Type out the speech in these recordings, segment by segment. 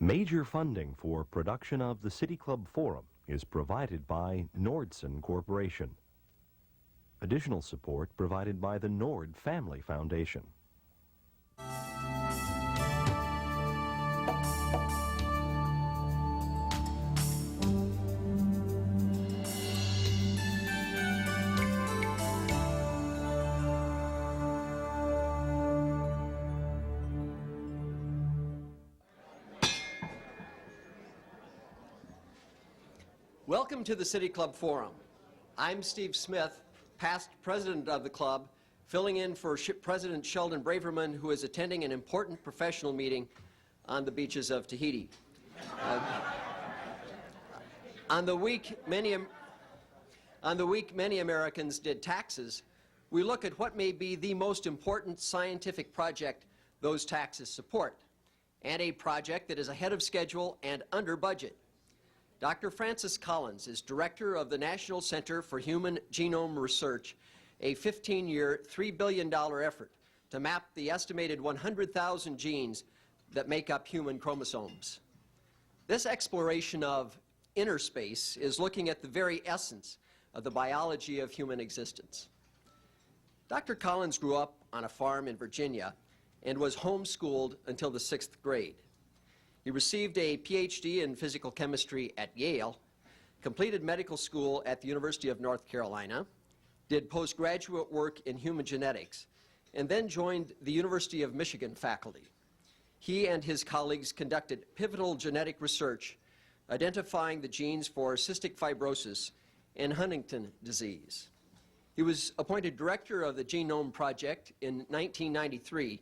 Major funding for production of the City Club Forum is provided by Nordson Corporation. Additional support provided by the Nord Family Foundation. Welcome to the City Club Forum. I'm Steve Smith, past president of the club, filling in for President Sheldon Braverman, who is attending an important professional meeting on the beaches of Tahiti. On the week many Americans did taxes, we look at what may be the most important scientific project those taxes support, and a project that is ahead of schedule and under budget. Dr. Francis Collins is director of the National Center for Human Genome Research, a 15-year, $3 billion effort to map the estimated 100,000 genes that make up human chromosomes. This exploration of inner space is looking at the very essence of the biology of human existence. Dr. Collins grew up on a farm in Virginia and was homeschooled until the 6th grade. He received a PhD in physical chemistry at Yale, completed medical school at the University of North Carolina, did postgraduate work in human genetics, and then joined the University of Michigan faculty. He and his colleagues conducted pivotal genetic research identifying the genes for cystic fibrosis and Huntington disease. He was appointed director of the Genome Project in 1993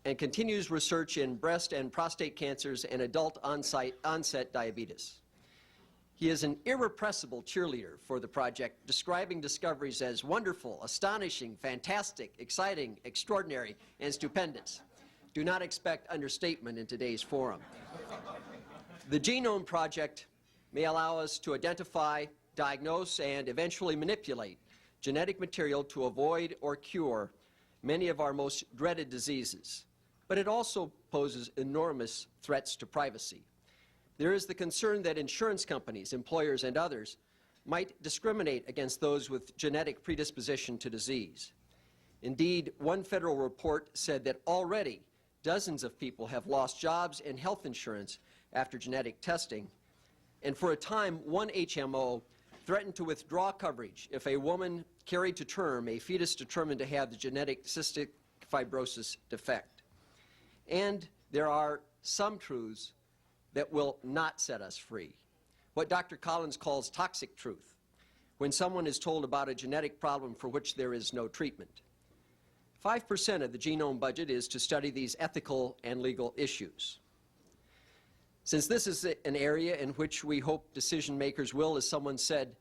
and continues research in breast and prostate cancers and adult onset diabetes. He is an irrepressible cheerleader for the project, describing discoveries as wonderful, astonishing, fantastic, exciting, extraordinary, and stupendous. Do not expect understatement in today's forum. The Genome Project may allow us to identify, diagnose, and eventually manipulate genetic material to avoid or cure many of our most dreaded diseases. But it also poses enormous threats to privacy. There is the concern that insurance companies, employers, and others might discriminate against those with genetic predisposition to disease. Indeed, one federal report said that already dozens of people have lost jobs and health insurance after genetic testing. And for a time, one HMO threatened to withdraw coverage if a woman carried to term a fetus determined to have the genetic cystic fibrosis defect. And there are some truths that will not set us free. What Dr. Collins calls toxic truth, when someone is told about a genetic problem for which there is no treatment. 5% of the genome budget is to study these ethical and legal issues. Since this is an area in which we hope decision makers will, as someone said,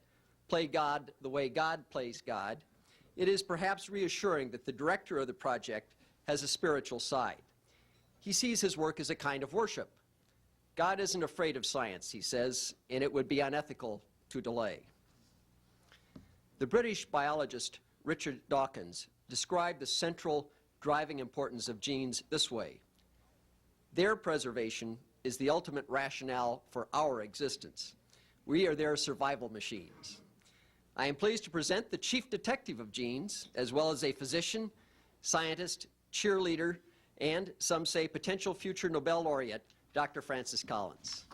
play God the way God plays God, it is perhaps reassuring that the director of the project has a spiritual side. He sees his work as a kind of worship. God isn't afraid of science, he says, and it would be unethical to delay. The British biologist Richard Dawkins described the central driving importance of genes this way: their preservation is the ultimate rationale for our existence. We are their survival machines. I am pleased to present the chief detective of genes, as well as a physician, scientist, cheerleader, and some say potential future Nobel laureate, Dr. Francis Collins.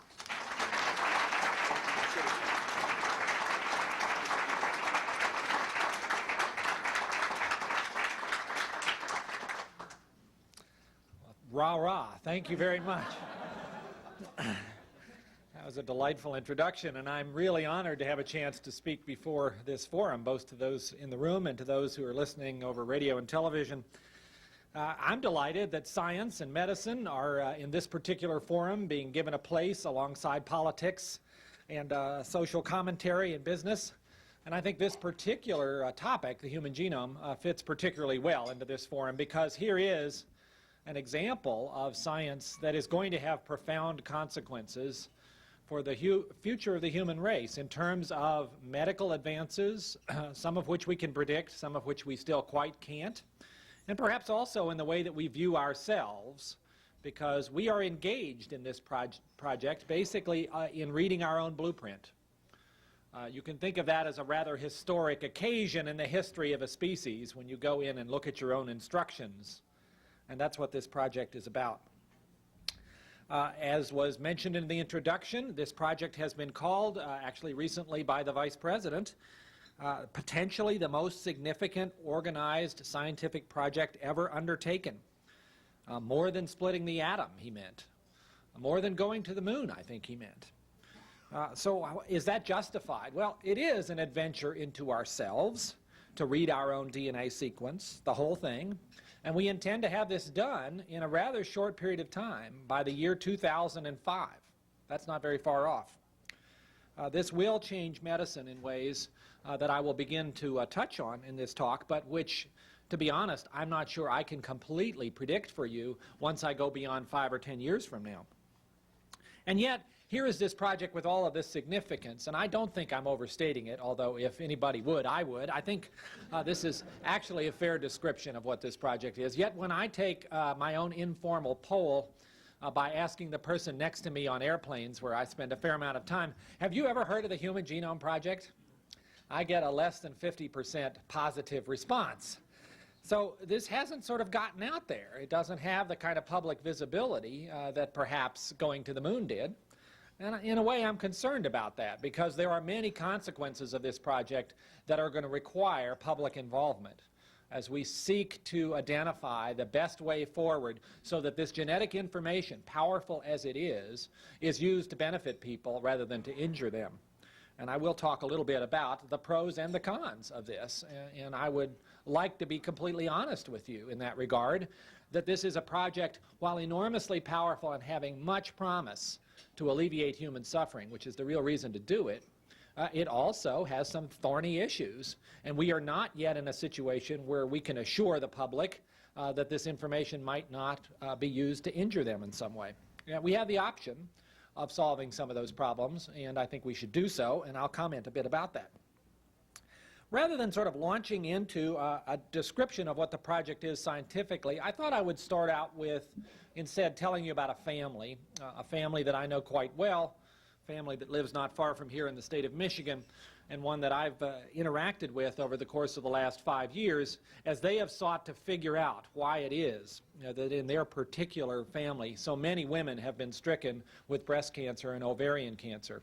Rah, rah. Thank you very much. That was a delightful introduction, and I'm really honored to have a chance to speak before this forum, both to those in the room and to those who are listening over radio and television. I'm delighted that science and medicine are, in this particular forum, being given a place alongside politics and social commentary and business. And I think this particular topic, the human genome, fits particularly well into this forum, because here is an example of science that is going to have profound consequences for the future of the human race in terms of medical advances, some of which we can predict, some of which we still quite can't, and perhaps also in the way that we view ourselves, because we are engaged in this project basically in reading our own blueprint. You can think of that as a rather historic occasion in the history of a species when you go in and look at your own instructions. And that's what this project is about. As was mentioned in the introduction, this project has been called, actually recently by the Vice President, potentially the most significant organized scientific project ever undertaken. More than splitting the atom, he meant. More than going to the moon, I think he meant. So is that justified? Well, it is an adventure into ourselves to read our own DNA sequence, the whole thing. And we intend to have this done in a rather short period of time, by the year 2005. That's not very far off. This will change medicine in ways that I will begin to touch on in this talk, but which, to be honest, I'm not sure I can completely predict for you once I go beyond 5 or 10 years from now. And yet, here is this project with all of this significance, and I don't think I'm overstating it, although if anybody would, I would. I think this is actually a fair description of what this project is. Yet when I take my own informal poll by asking the person next to me on airplanes, where I spend a fair amount of time, have you ever heard of the Human Genome Project? I get a less than 50% positive response. So this hasn't sort of gotten out there. It doesn't have the kind of public visibility that perhaps going to the moon did. And in a way, I'm concerned about that, because there are many consequences of this project that are going to require public involvement as we seek to identify the best way forward so that this genetic information, powerful as it is used to benefit people rather than to injure them. And I will talk a little bit about the pros and the cons of this, and I would like to be completely honest with you in that regard, that this is a project, while enormously powerful and having much promise to alleviate human suffering, which is the real reason to do it, it also has some thorny issues. And we are not yet in a situation where we can assure the public that this information might not be used to injure them in some way. We have the option of solving some of those problems, and I think we should do so, and I'll comment a bit about that. Rather than sort of launching into a description of what the project is scientifically, I thought I would start out with instead telling you about a family that I know quite well, a family that lives not far from here in the state of Michigan, and one that I've interacted with over the course of the last 5 years as they have sought to figure out why it is that in their particular family so many women have been stricken with breast cancer and ovarian cancer.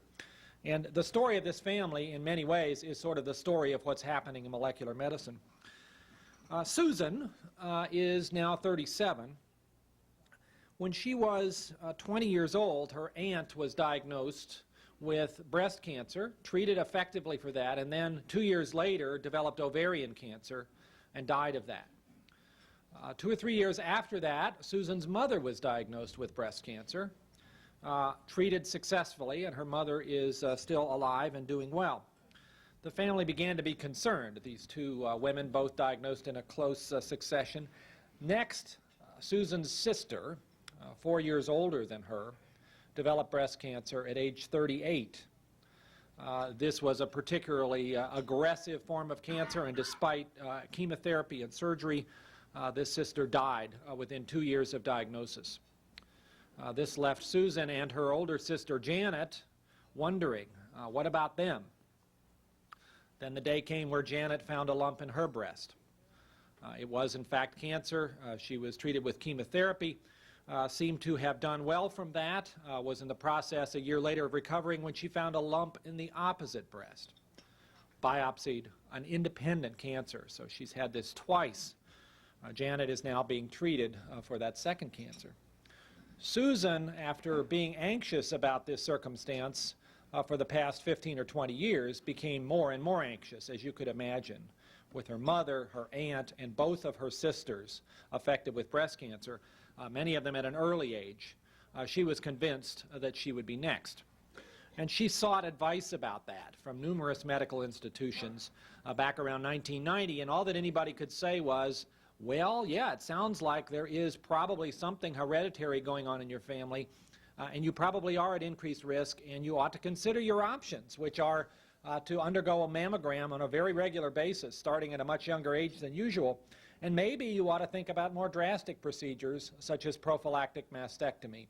And the story of this family, in many ways, is sort of the story of what's happening in molecular medicine. Susan is now 37. When she was 20 years old, her aunt was diagnosed with breast cancer, treated effectively for that, and then 2 years later developed ovarian cancer and died of that. 2 or 3 years after that, Susan's mother was diagnosed with breast cancer, treated successfully, and her mother is still alive and doing well. The family began to be concerned, these two women both diagnosed in a close succession. Next, Susan's sister, 4 years older than her, developed breast cancer at age 38. This was a particularly aggressive form of cancer, and despite chemotherapy and surgery, this sister died within 2 years of diagnosis. This left Susan and her older sister Janet wondering, what about them? Then the day came where Janet found a lump in her breast. It was in fact cancer. She was treated with chemotherapy, seemed to have done well from that, was in the process a year later of recovering when she found a lump in the opposite breast. Biopsied an independent cancer, so she's had this twice. Janet is now being treated for that second cancer. Susan, after being anxious about this circumstance for the past 15 or 20 years, became more and more anxious, as you could imagine, with her mother, her aunt, and both of her sisters affected with breast cancer, many of them at an early age. She was convinced that she would be next. And she sought advice about that from numerous medical institutions back around 1990, and all that anybody could say was, well, yeah, it sounds like there is probably something hereditary going on in your family, and you probably are at increased risk, and you ought to consider your options, which are to undergo a mammogram on a very regular basis, starting at a much younger age than usual, And maybe you ought to think about more drastic procedures, such as prophylactic mastectomy,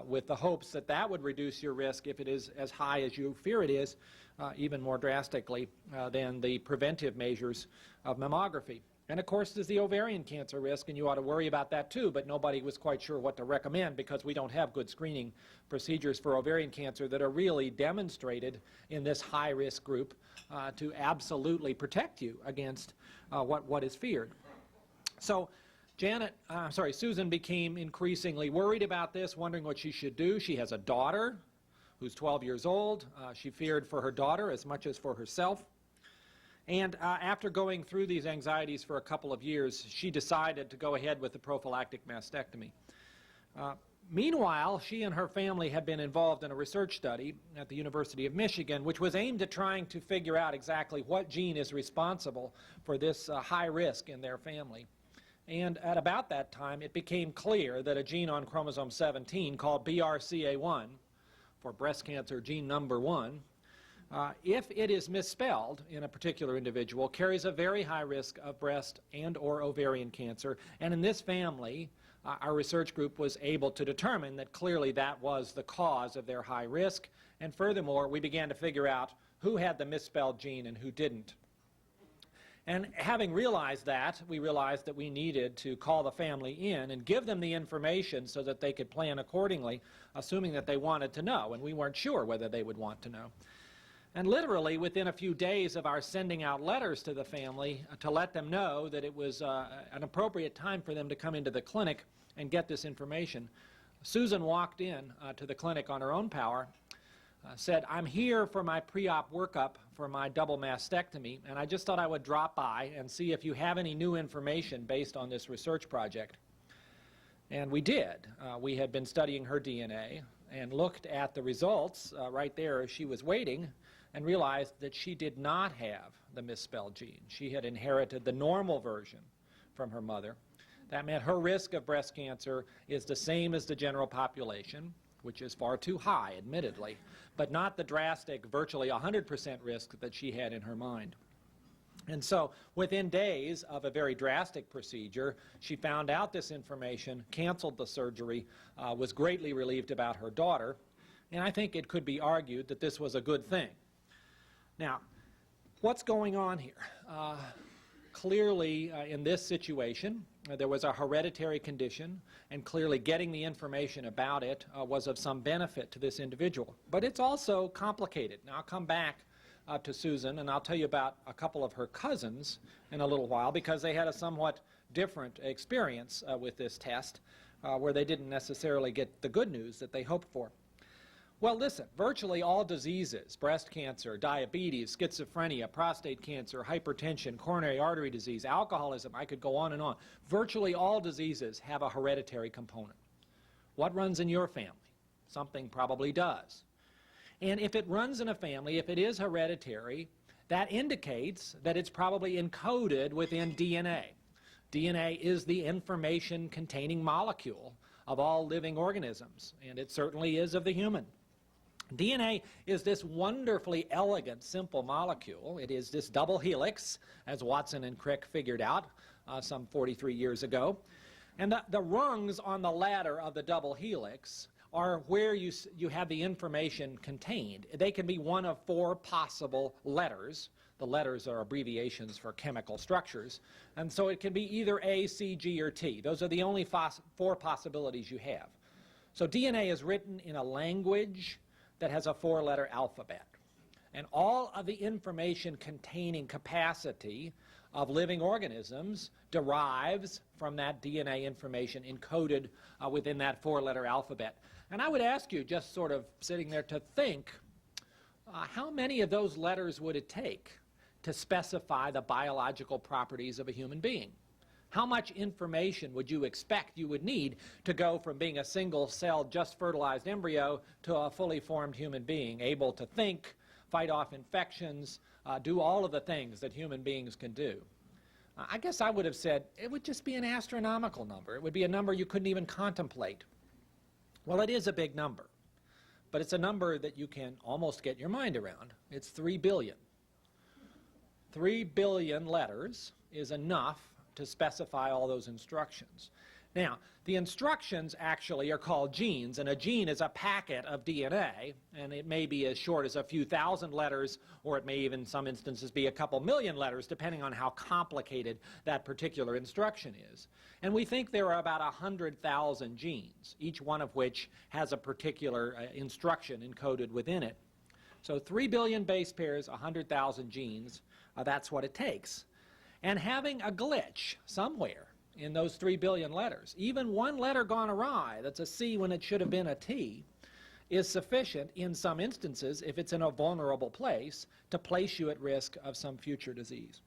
with the hopes that that would reduce your risk if it is as high as you fear it is, even more drastically than the preventive measures of mammography. And of course, there's the ovarian cancer risk, and you ought to worry about that too, but nobody was quite sure what to recommend because we don't have good screening procedures for ovarian cancer that are really demonstrated in this high-risk group to absolutely protect you against what is feared. So Susan became increasingly worried about this, wondering what she should do. She has a daughter who's 12 years old. She feared for her daughter as much as for herself. And after going through these anxieties for a couple of years, she decided to go ahead with the prophylactic mastectomy. Meanwhile, she and her family had been involved in a research study at the University of Michigan, which was aimed at trying to figure out exactly what gene is responsible for this high risk in their family. And at about that time, it became clear that a gene on chromosome 17 called BRCA1, for breast cancer gene number 1, if it is misspelled in a particular individual, carries a very high risk of breast and or ovarian cancer. And in this family, our research group was able to determine that clearly that was the cause of their high risk. And furthermore, we began to figure out who had the misspelled gene and who didn't. And having realized that, we realized that we needed to call the family in and give them the information so that they could plan accordingly, assuming that they wanted to know, and we weren't sure whether they would want to know. And literally, within a few days of our sending out letters to the family to let them know that it was an appropriate time for them to come into the clinic and get this information, Susan walked in to the clinic on her own power, said, "I'm here for my pre-op workup for my double mastectomy, and I just thought I would drop by and see if you have any new information based on this research project." And we did. We had been studying her DNA and looked at the results right there as she was waiting and realized that she did not have the misspelled gene. She had inherited the normal version from her mother. That meant her risk of breast cancer is the same as the general population, which is far too high, admittedly, but not the drastic, virtually 100% risk that she had in her mind. And so within days of a very drastic procedure, she found out this information, canceled the surgery, was greatly relieved about her daughter, and I think it could be argued that this was a good thing. Now, what's going on here? Clearly, in this situation, there was a hereditary condition, and clearly getting the information about it was of some benefit to this individual. But it's also complicated. Now, I'll come back to Susan, and I'll tell you about a couple of her cousins in a little while, because they had a somewhat different experience with this test, where they didn't necessarily get the good news that they hoped for. Well, listen, virtually all diseases, breast cancer, diabetes, schizophrenia, prostate cancer, hypertension, coronary artery disease, alcoholism, I could go on and on. Virtually all diseases have a hereditary component. What runs in your family? Something probably does. And if it runs in a family, if it is hereditary, that indicates that it's probably encoded within DNA. DNA is the information-containing molecule of all living organisms, and it certainly is of the human. DNA is this wonderfully elegant, simple molecule. It is this double helix, as Watson and Crick figured out some 43 years ago. And the rungs on the ladder of the double helix are where you have the information contained. They can be one of 4 possible letters. The letters are abbreviations for chemical structures. And so it can be either A, C, G, or T. Those are the only 4 possibilities you have. So DNA is written in a language that has a 4-letter alphabet. And all of the information containing capacity of living organisms derives from that DNA information encoded within that 4-letter alphabet. And I would ask you, just sort of sitting there, to think, how many of those letters would it take to specify the biological properties of a human being? How much information would you expect you would need to go from being a single-celled, just fertilized embryo to a fully formed human being, able to think, fight off infections, do all of the things that human beings can do? I guess I would have said it would just be an astronomical number. It would be a number you couldn't even contemplate. Well, it is a big number, but it's a number that you can almost get your mind around. It's 3 billion. 3 billion letters is enough to specify all those instructions. Now, the instructions actually are called genes, and a gene is a packet of DNA, and it may be as short as a few thousand letters, or it may even in some instances be a couple million letters, depending on how complicated that particular instruction is. And we think there are about 100,000 genes, each one of which has a particular instruction encoded within it. So 3 billion base pairs, 100,000 genes, that's what it takes. And having a glitch somewhere in those 3 billion letters, even one letter gone awry, that's a C when it should have been a T, is sufficient in some instances, if it's in a vulnerable place, to place you at risk of some future disease.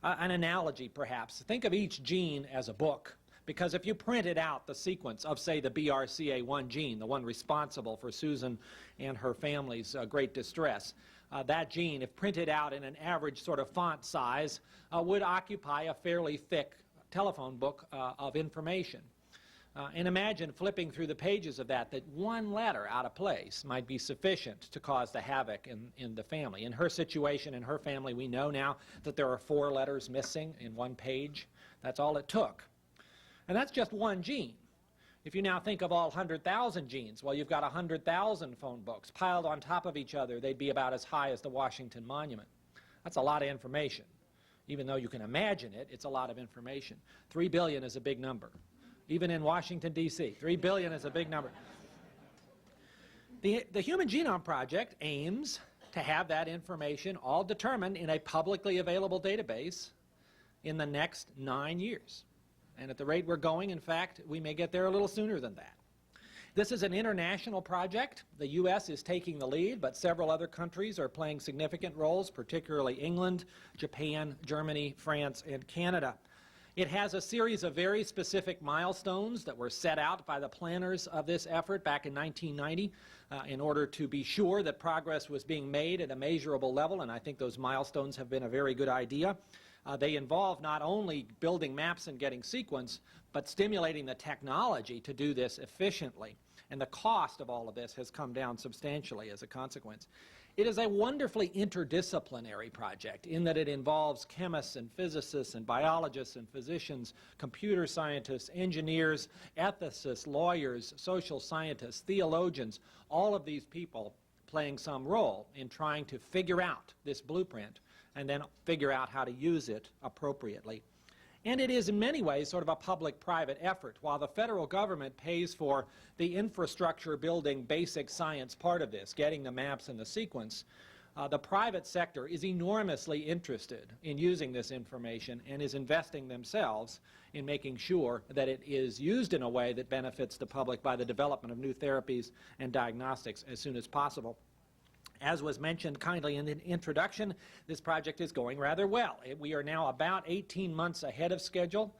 An analogy, perhaps. Think of each gene as a book, because if you printed out the sequence of, say, the BRCA1 gene, the one responsible for Susan and her family's great distress, that gene, if printed out in an average sort of font size, would occupy a fairly thick telephone book of information. And imagine flipping through the pages of that one letter out of place might be sufficient to cause the havoc in the family. In her situation, in her family, we know now that there are 4 letters missing in one page. That's all it took. And that's just one gene. If you now think of all 100,000 genes, well, you've got 100,000 phone books piled on top of each other. They'd be about as high as the Washington Monument. That's a lot of information. Even though you can imagine it, it's a lot of information. 3 billion is a big number. Even in Washington, D.C., 3 billion is a big number. The Human Genome Project aims to have that information all determined in a publicly available database in the next 9 years. And at the rate we're going, in fact, we may get there a little sooner than that. This is an international project. The U.S. is taking the lead, but several other countries are playing significant roles, particularly England, Japan, Germany, France, and Canada. It has a series of very specific milestones that were set out by the planners of this effort back in 1990 in order to be sure that progress was being made at a measurable level, and I think those milestones have been a very good idea. They involve not only building maps and getting sequence, but stimulating the technology to do this efficiently. And the cost of all of this has come down substantially as a consequence. It is a wonderfully interdisciplinary project in that it involves chemists and physicists and biologists and physicians, computer scientists, engineers, ethicists, lawyers, social scientists, theologians, all of these people playing some role in trying to figure out this blueprint and then figure out how to use it appropriately. And it is in many ways sort of a public-private effort. While the federal government pays for the infrastructure building basic science part of this, getting the maps and the sequence, the private sector is enormously interested in using this information and is investing themselves in making sure that it is used in a way that benefits the public by the development of new therapies and diagnostics as soon as possible. As was mentioned kindly in the introduction, this project is going rather well. We are now about 18 months ahead of schedule.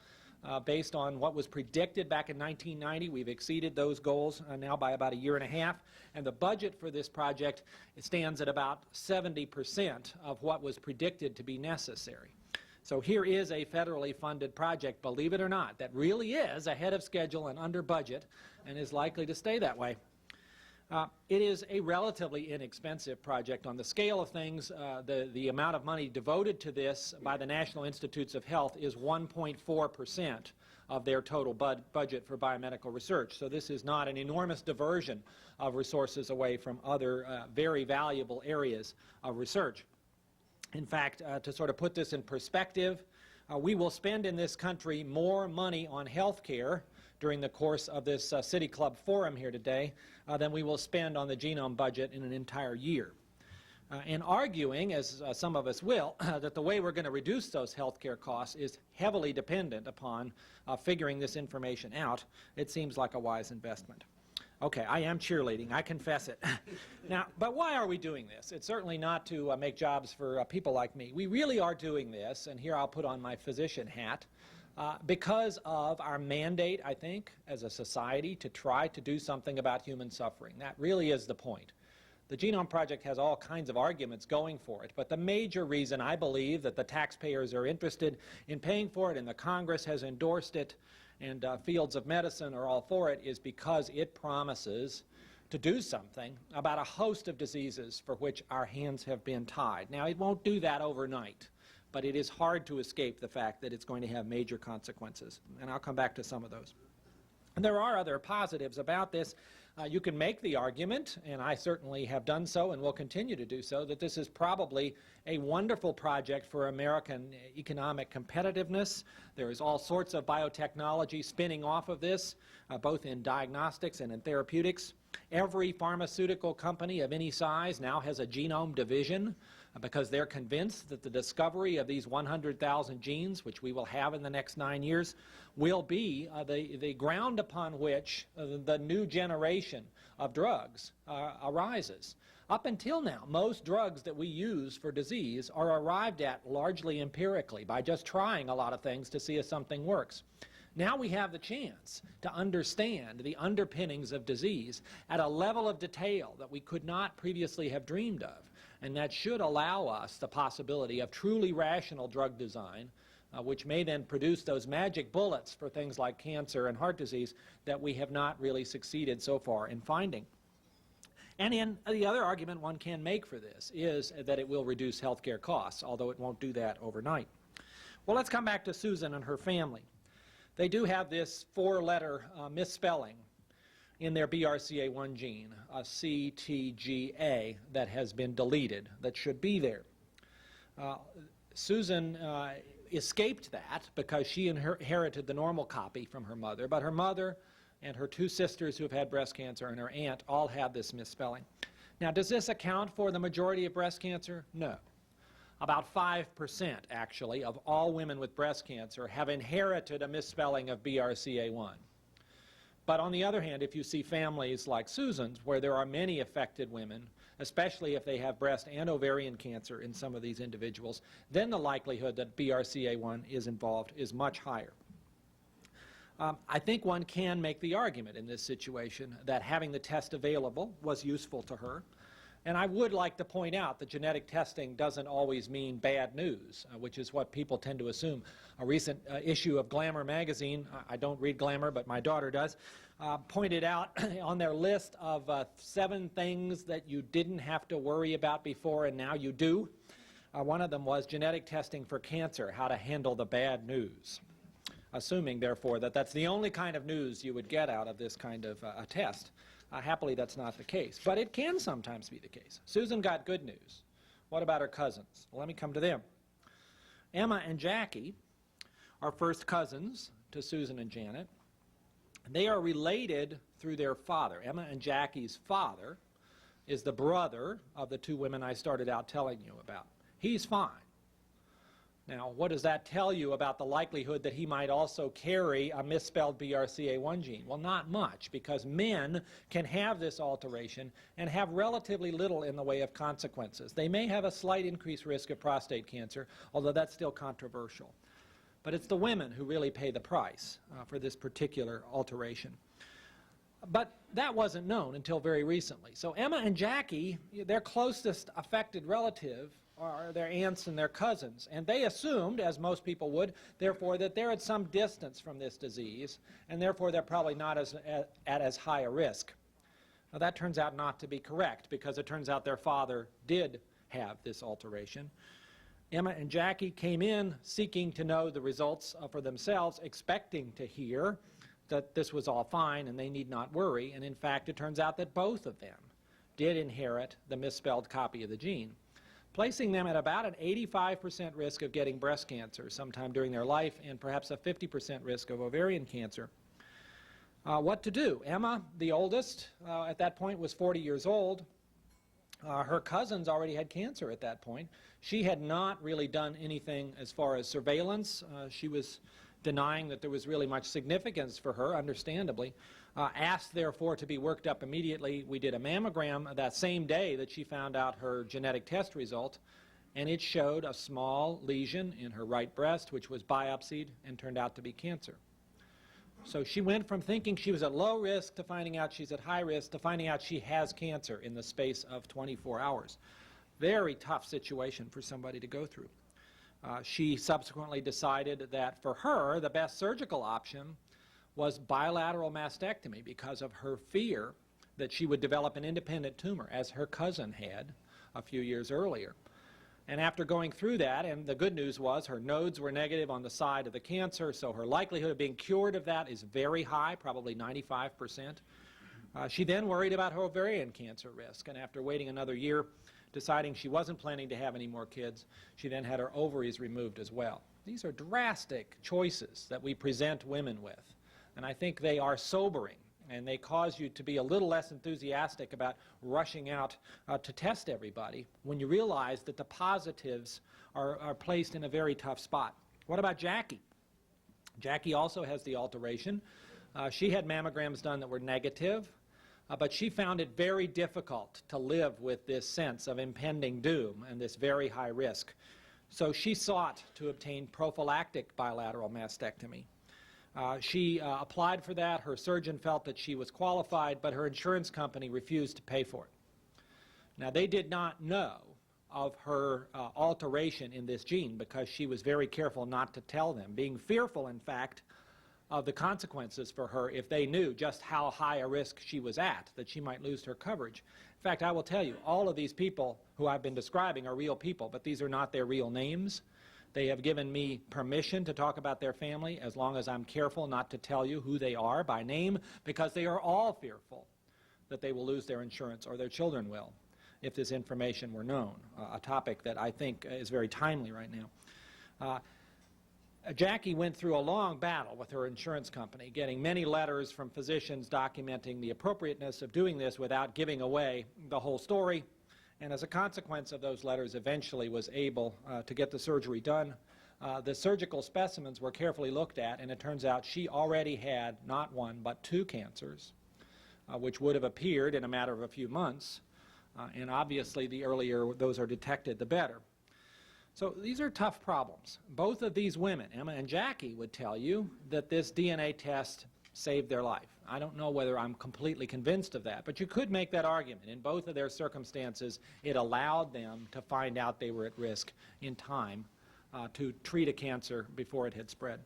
Based on what was predicted back in 1990, we've exceeded those goals now by about a year and a half. And the budget for this project stands at about 70% of what was predicted to be necessary. So here is a federally funded project, believe it or not, that really is ahead of schedule and under budget and is likely to stay that way. It is a relatively inexpensive project. On the scale of things, the amount of money devoted to this by the National Institutes of Health is 1.4% of their total budget for biomedical research. So this is not an enormous diversion of resources away from other very valuable areas of research. In fact, to sort of put this in perspective, we will spend in this country more money on health care during the course of this City Club forum here today than we will spend on the genome budget in an entire year. And arguing, as some of us will, that the way we're going to reduce those health care costs is heavily dependent upon figuring this information out, it seems like a wise investment. Okay, I am cheerleading, I confess it. Now, but why are we doing this? It's certainly not to make jobs for people like me. We really are doing this, and here I'll put on my physician hat, because of our mandate, I think, as a society to try to do something about human suffering. That really is the point. The Genome Project has all kinds of arguments going for it, but the major reason I believe that the taxpayers are interested in paying for it and the Congress has endorsed it and fields of medicine are all for it is because it promises to do something about a host of diseases for which our hands have been tied. Now, it won't do that overnight. but it is hard to escape the fact that it's going to have major consequences, and I'll come back to some of those. And there are other positives about this. You can make the argument, and I certainly have done so and will continue to do so, that this is probably a wonderful project for American economic competitiveness. There is all sorts of biotechnology spinning off of this, both in diagnostics and in therapeutics. Every pharmaceutical company of any size now has a genome division because they're convinced that the discovery of these 100,000 genes, which we will have in the next 9 years, will be the ground upon which the new generation of drugs arises. Up until now, most drugs that we use for disease are arrived at largely empirically by just trying a lot of things to see if something works. Now we have the chance to understand the underpinnings of disease at a level of detail that we could not previously have dreamed of, and that should allow us the possibility of truly rational drug design, which may then produce those magic bullets for things like cancer and heart disease that we have not really succeeded so far in finding. And in the other argument one can make for this is that it will reduce healthcare costs, although it won't do that overnight. Well, let's come back to Susan and her family. They do have this 4-letter misspelling in their BRCA1 gene, a CTGA, that has been deleted, that should be there. Susan escaped that because she inherited the normal copy from her mother, but her mother and her 2 sisters who have had breast cancer and her aunt all have this misspelling. Now, does this account for the majority of breast cancer? No. About 5%, actually, of all women with breast cancer have inherited a misspelling of BRCA1. But on the other hand, if you see families like Susan's, where there are many affected women, especially if they have breast and ovarian cancer in some of these individuals, then the likelihood that BRCA1 is involved is much higher. I think one can make the argument in this situation that having the test available was useful to her. And I would like to point out that genetic testing doesn't always mean bad news, which is what people tend to assume. A recent issue of Glamour magazine, I don't read Glamour, but my daughter does, pointed out on their list of 7 things that you didn't have to worry about before and now you do. One of them was genetic testing for cancer, how to handle the bad news. Assuming, therefore, that that's the only kind of news you would get out of this kind of a test. Happily, that's not the case, but it can sometimes be the case. Susan got good news. What about her cousins? Well, let me come to them. Emma and Jackie are first cousins to Susan and Janet. They are related through their father. Emma and Jackie's father is the brother of the 2 women I started out telling you about. He's fine. Now, what does that tell you about the likelihood that he might also carry a misspelled BRCA1 gene? Well, not much, because men can have this alteration and have relatively little in the way of consequences. They may have a slight increased risk of prostate cancer, although that's still controversial. But it's the women who really pay the price for this particular alteration. But that wasn't known until very recently. So Emma and Jackie, their closest affected relative, are their aunts and their cousins, and they assumed, as most people would, therefore, that they're at some distance from this disease, and therefore they're probably not at as high a risk. Now, that turns out not to be correct, because it turns out their father did have this alteration. Emma and Jackie came in seeking to know the results for themselves, expecting to hear that this was all fine and they need not worry, and in fact it turns out that both of them did inherit the misspelled copy of the gene, placing them at about an 85% risk of getting breast cancer sometime during their life and perhaps a 50% risk of ovarian cancer. What to do? Emma, the oldest, at that point was 40 years old. Her cousins already had cancer at that point. She had not really done anything as far as surveillance. She was denying that there was really much significance for her, understandably. Asked, therefore, to be worked up immediately. We did a mammogram that same day that she found out her genetic test result, and it showed a small lesion in her right breast, which was biopsied and turned out to be cancer. So she went from thinking she was at low risk to finding out she's at high risk to finding out she has cancer in the space of 24 hours. Very tough situation for somebody to go through. She subsequently decided that for her, the best surgical option was bilateral mastectomy because of her fear that she would develop an independent tumor, as her cousin had a few years earlier. And after going through that, and the good news was her nodes were negative on the side of the cancer, so her likelihood of being cured of that is very high, probably 95%. She then worried about her ovarian cancer risk, and after waiting another year, deciding she wasn't planning to have any more kids, she then had her ovaries removed as well. These are drastic choices that we present women with, and I think they are sobering, and they cause you to be a little less enthusiastic about rushing out to test everybody when you realize that the positives are placed in a very tough spot. What about Jackie? Jackie also has the alteration. She had mammograms done that were negative, but she found it very difficult to live with this sense of impending doom and this very high risk. So she sought to obtain prophylactic bilateral mastectomy. She applied for that. Her surgeon felt that she was qualified, but her insurance company refused to pay for it. Now, they did not know of her alteration in this gene because she was very careful not to tell them, being fearful, in fact, of the consequences for her if they knew just how high a risk she was at, that she might lose her coverage. In fact, I will tell you, all of these people who I've been describing are real people, but these are not their real names. They have given me permission to talk about their family as long as I'm careful not to tell you who they are by name, because they are all fearful that they will lose their insurance or their children will if this information were known, a topic that I think is very timely right now. Jackie went through a long battle with her insurance company, getting many letters from physicians documenting the appropriateness of doing this without giving away the whole story. And as a consequence of those letters, eventually was able to get the surgery done. The surgical specimens were carefully looked at, and it turns out she already had not one but 2 cancers, which would have appeared in a matter of a few months. And obviously, the earlier those are detected, the better. So these are tough problems. Both of these women, Emma and Jackie, would tell you that this DNA test saved their life. I don't know whether I'm completely convinced of that, but you could make that argument. In both of their circumstances, it allowed them to find out they were at risk in time to treat a cancer before it had spread.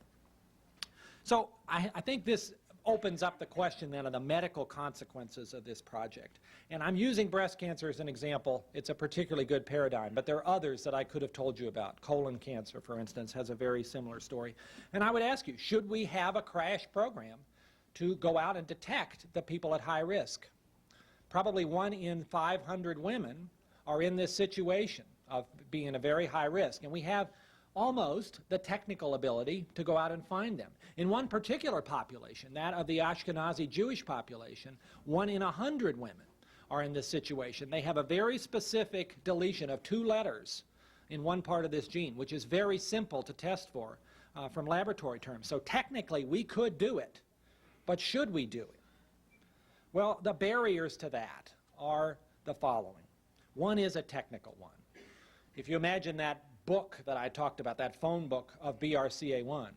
So I think this opens up the question then of the medical consequences of this project. And I'm using breast cancer as an example. It's a particularly good paradigm, but there are others that I could have told you about. Colon cancer, for instance, has a very similar story. And I would ask you, should we have a crash program to go out and detect the people at high risk? Probably 1 in 500 women are in this situation of being in a very high risk, and we have almost the technical ability to go out and find them. In one particular population, that of the Ashkenazi Jewish population, 1 in 100 women are in this situation. They have a very specific deletion of 2 letters in one part of this gene, which is very simple to test for from laboratory terms. So technically, we could do it, but should we do it? Well, the barriers to that are the following. One is a technical one. If you imagine that book that I talked about, that phone book of BRCA1,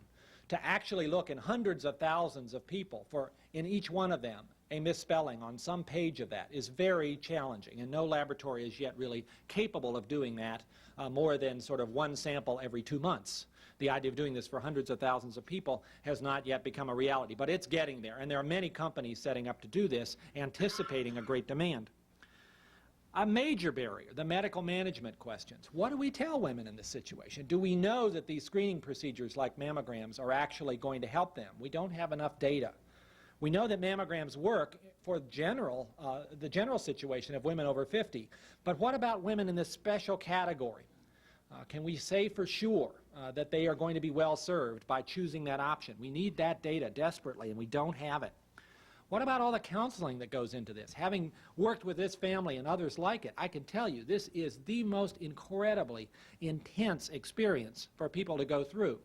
to actually look in hundreds of thousands of people for, in each one of them, a misspelling on some page of that is very challenging, and no laboratory is yet really capable of doing that more than sort of 1 sample every 2 months. The idea of doing this for hundreds of thousands of people has not yet become a reality, but it's getting there, and there are many companies setting up to do this, anticipating a great demand. A major barrier, the medical management questions. What do we tell women in this situation? Do we know that these screening procedures like mammograms are actually going to help them? We don't have enough data. We know that mammograms work for the general situation of women over 50, but what about women in this special category? Can we say for sure that they are going to be well served by choosing that option? We need that data desperately, and we don't have it. What about all the counseling that goes into this? Having worked with this family and others like it, I can tell you this is the most incredibly intense experience for people to go through.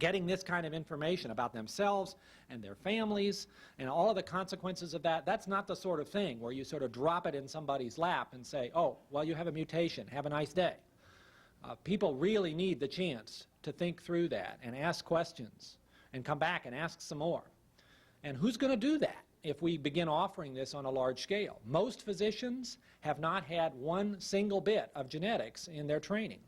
Getting this kind of information about themselves and their families and all of the consequences of that, that's not the sort of thing where you sort of drop it in somebody's lap and say, oh, well, you have a mutation, have a nice day. People really need the chance to think through that and ask questions and come back and ask some more. And who's going to do that if we begin offering this on a large scale? Most physicians have not had 1 single bit of genetics in their training.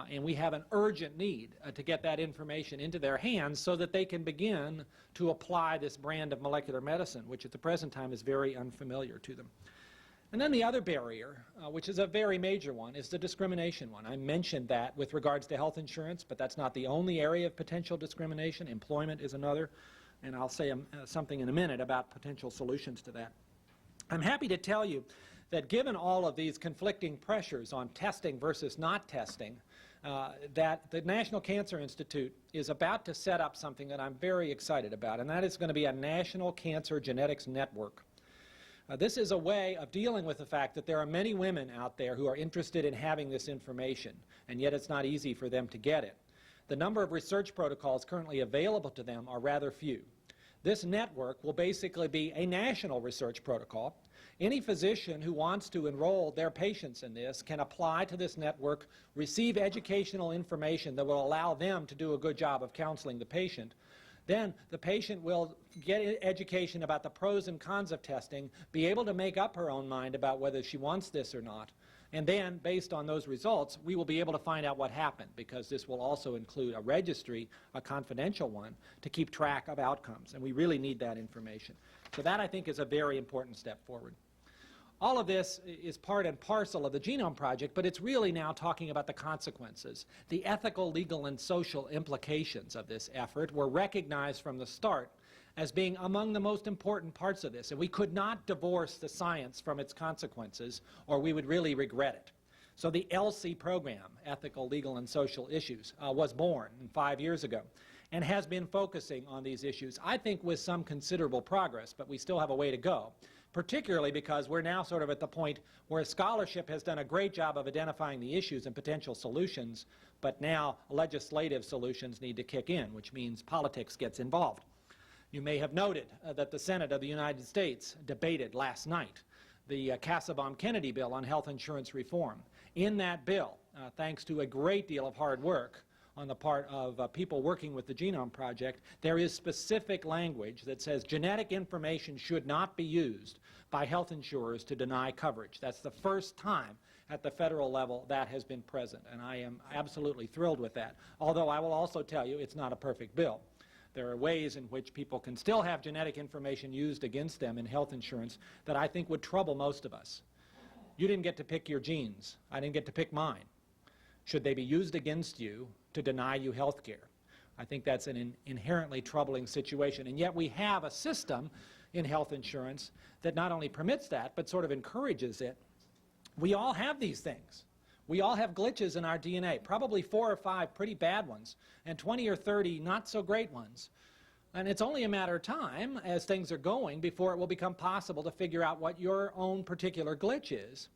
And we have an urgent need to get that information into their hands so that they can begin to apply this brand of molecular medicine, which at the present time is very unfamiliar to them. And then the other barrier, which is a very major one, is the discrimination one. I mentioned that with regards to health insurance, but that's not the only area of potential discrimination. Employment is another, and I'll say something in a minute about potential solutions to that. I'm happy to tell you that given all of these conflicting pressures on testing versus not testing, that the National Cancer Institute is about to set up something that I'm very excited about, and that is going to be a National Cancer Genetics Network. This is a way of dealing with the fact that there are many women out there who are interested in having this information, and yet it's not easy for them to get it. The number of research protocols currently available to them are rather few. This network will basically be a national research protocol. Any physician who wants to enroll their patients in this can apply to this network, receive educational information that will allow them to do a good job of counseling the patient. Then the patient will get education about the pros and cons of testing, be able to make up her own mind about whether she wants this or not. And then, based on those results, we will be able to find out what happened, because this will also include a registry, a confidential one, to keep track of outcomes. And we really need that information. So that, I think, is a very important step forward. All of this is part and parcel of the Genome Project, but it's really now talking about the consequences. The ethical, legal, and social implications of this effort were recognized from the start as being among the most important parts of this, and we could not divorce the science from its consequences, or we would really regret it. So the ELSI program, Ethical, Legal, and Social Issues, was born 5 years ago and has been focusing on these issues, I think with some considerable progress, but we still have a way to go, particularly because we're now sort of at the point where scholarship has done a great job of identifying the issues and potential solutions, but now legislative solutions need to kick in, which means politics gets involved. You may have noted that the Senate of the United States debated last night the Kassebaum-Kennedy bill on health insurance reform. In that bill, thanks to a great deal of hard work on the part of people working with the Genome Project, there is specific language that says genetic information should not be used by health insurers to deny coverage. That's the first time at the federal level that has been present, and I am absolutely thrilled with that. Although I will also tell you it's not a perfect bill. There are ways in which people can still have genetic information used against them in health insurance that I think would trouble most of us. You didn't get to pick your genes. I didn't get to pick mine. Should they be used against you to deny you health care? I think that's an inherently troubling situation. And yet we have a system in health insurance that not only permits that, but sort of encourages it. We all have these things. We all have glitches in our DNA, probably 4 or 5 pretty bad ones, and 20 or 30 not so great ones. And it's only a matter of time, as things are going, before it will become possible to figure out what your own particular glitch is.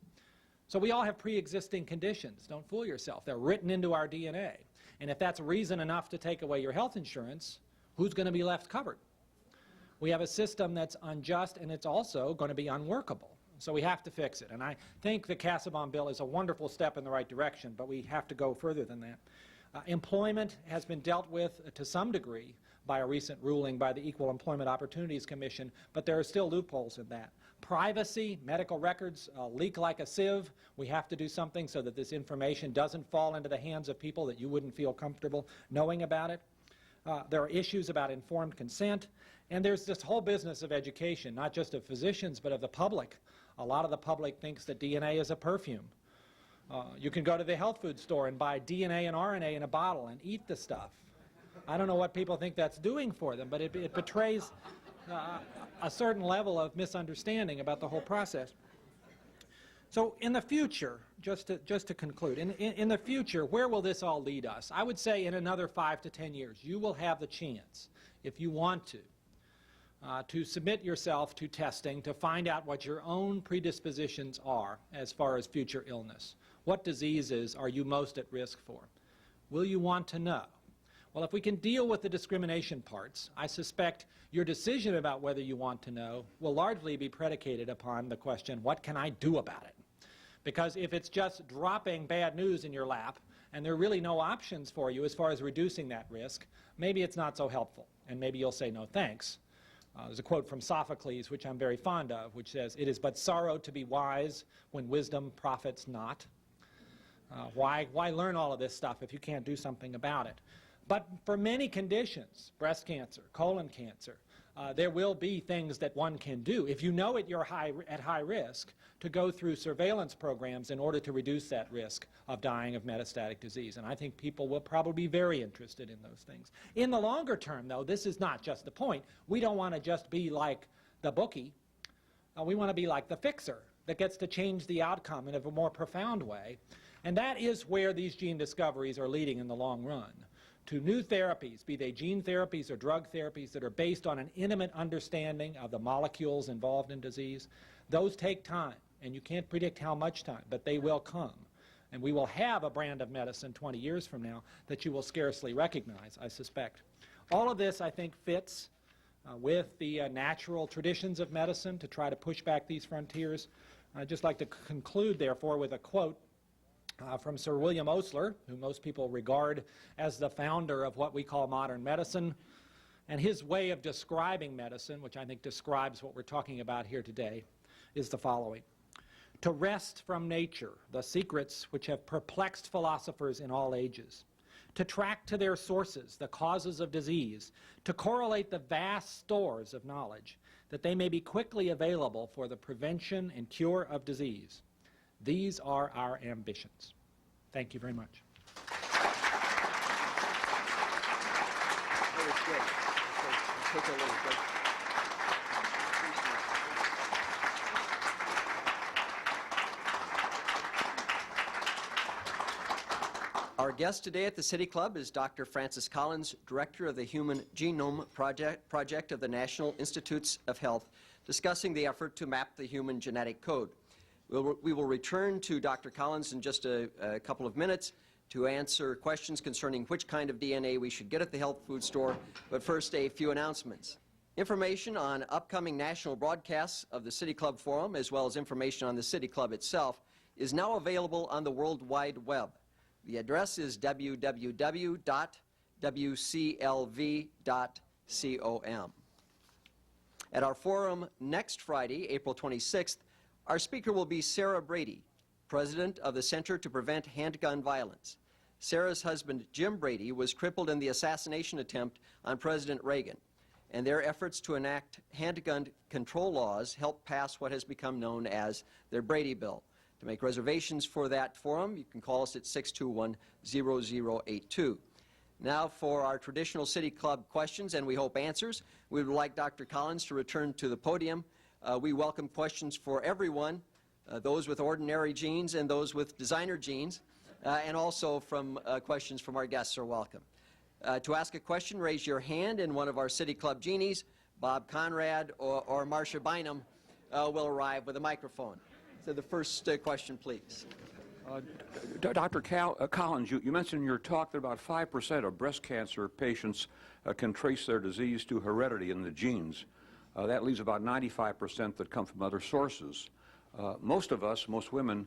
So we all have pre-existing conditions. Don't fool yourself. They're written into our DNA. And if that's reason enough to take away your health insurance, who's going to be left covered? We have a system that's unjust, and it's also going to be unworkable. So we have to fix it. And I think the Kassebaum bill is a wonderful step in the right direction, but we have to go further than that. Employment has been dealt with to some degree by a recent ruling by the Equal Employment Opportunities Commission, but there are still loopholes in that. Privacy, medical records leak like a sieve. We have to do something so that this information doesn't fall into the hands of people that you wouldn't feel comfortable knowing about it. There are issues about informed consent, and there's this whole business of education, not just of physicians, but of the public. A lot of the public thinks that DNA is a perfume. You can go to the health food store and buy DNA and RNA in a bottle and eat the stuff. I don't know what people think that's doing for them, but it betrays a certain level of misunderstanding about the whole process. So in the future, just to conclude, in the future, where will this all lead us? I would say in another 5 to 10 years, you will have the chance, if you want to submit yourself to testing to find out what your own predispositions are as far as future illness. What diseases are you most at risk for? Will you want to know? Well, if we can deal with the discrimination parts, I suspect your decision about whether you want to know will largely be predicated upon the question, what can I do about it? Because if it's just dropping bad news in your lap and there are really no options for you as far as reducing that risk, maybe it's not so helpful, and maybe you'll say no thanks. There's a quote from Sophocles, which I'm very fond of, which says, "It is but sorrow to be wise when wisdom profits not." Why learn all of this stuff if you can't do something about it? But for many conditions, breast cancer, colon cancer, there will be things that one can do, if you know you're at high risk, to go through surveillance programs in order to reduce that risk of dying of metastatic disease. And I think people will probably be very interested in those things. In the longer term, though, this is not just the point. We don't want to just be like the bookie. We want to be like the fixer that gets to change the outcome in a more profound way. And that is where these gene discoveries are leading in the long run, to new therapies, be they gene therapies or drug therapies that are based on an intimate understanding of the molecules involved in disease. Those take time, and you can't predict how much time, but they will come. And we will have a brand of medicine 20 years from now that you will scarcely recognize, I suspect. All of this, I think, fits with the natural traditions of medicine to try to push back these frontiers. I'd just like to conclude, therefore, with a quote from Sir William Osler, who most people regard as the founder of what we call modern medicine. And his way of describing medicine, which I think describes what we're talking about here today, is the following. To wrest from nature the secrets which have perplexed philosophers in all ages, to track to their sources the causes of disease, to correlate the vast stores of knowledge, that they may be quickly available for the prevention and cure of disease. These are our ambitions. Thank you very much. Our guest today at the City Club is Dr. Francis Collins, Director of the Human Genome Project of the National Institutes of Health, discussing the effort to map the human genetic code. We will return to Dr. Collins in just a couple of minutes to answer questions concerning which kind of DNA we should get at the health food store, but first a few announcements. Information on upcoming national broadcasts of the City Club Forum, as well as information on the City Club itself, is now available on the World Wide Web. The address is www.wclv.com. At our forum next Friday, April 26th, our speaker will be Sarah Brady, president of the Center to Prevent Handgun Violence. Sarah's husband, Jim Brady, was crippled in the assassination attempt on President Reagan, and their efforts to enact handgun control laws helped pass what has become known as their Brady Bill. To make reservations for that forum, you can call us at 621-0082. Now for our traditional City Club questions and we hope answers. We would like Dr. Collins to return to the podium. We welcome questions for everyone, those with ordinary genes and those with designer genes, and also from questions from our guests are welcome. To ask a question, raise your hand and one of our City Club genies, Bob Conrad or Marcia Bynum, will arrive with a microphone. So the first question, please. Dr. Collins, you mentioned in your talk that about 5% of breast cancer patients can trace their disease to heredity in the genes. That leaves about 95% that come from other sources. Most of us, most women,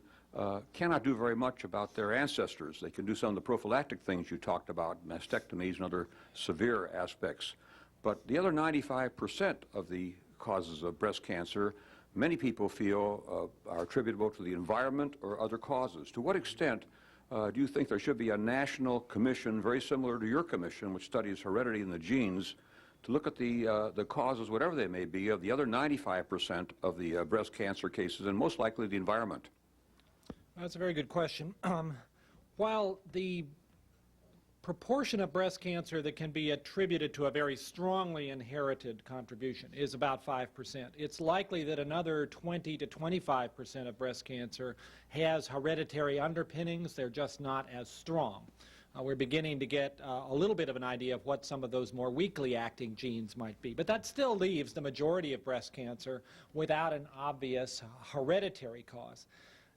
cannot do very much about their ancestors. They can do some of the prophylactic things you talked about, mastectomies and other severe aspects. But the other 95% of the causes of breast cancer, many people feel are attributable to the environment or other causes. To what extent do you think there should be a national commission, very similar to your commission, which studies heredity in the genes, to look at the causes, whatever they may be, of the other 95% of the breast cancer cases, and most likely the environment? That's a very good question. While the proportion of breast cancer that can be attributed to a very strongly inherited contribution is about 5%. It's likely that another 20 to 25% of breast cancer has hereditary underpinnings. They're just not as strong. We're beginning to get a little bit of an idea of what some of those more weakly acting genes might be. But that still leaves the majority of breast cancer without an obvious hereditary cause.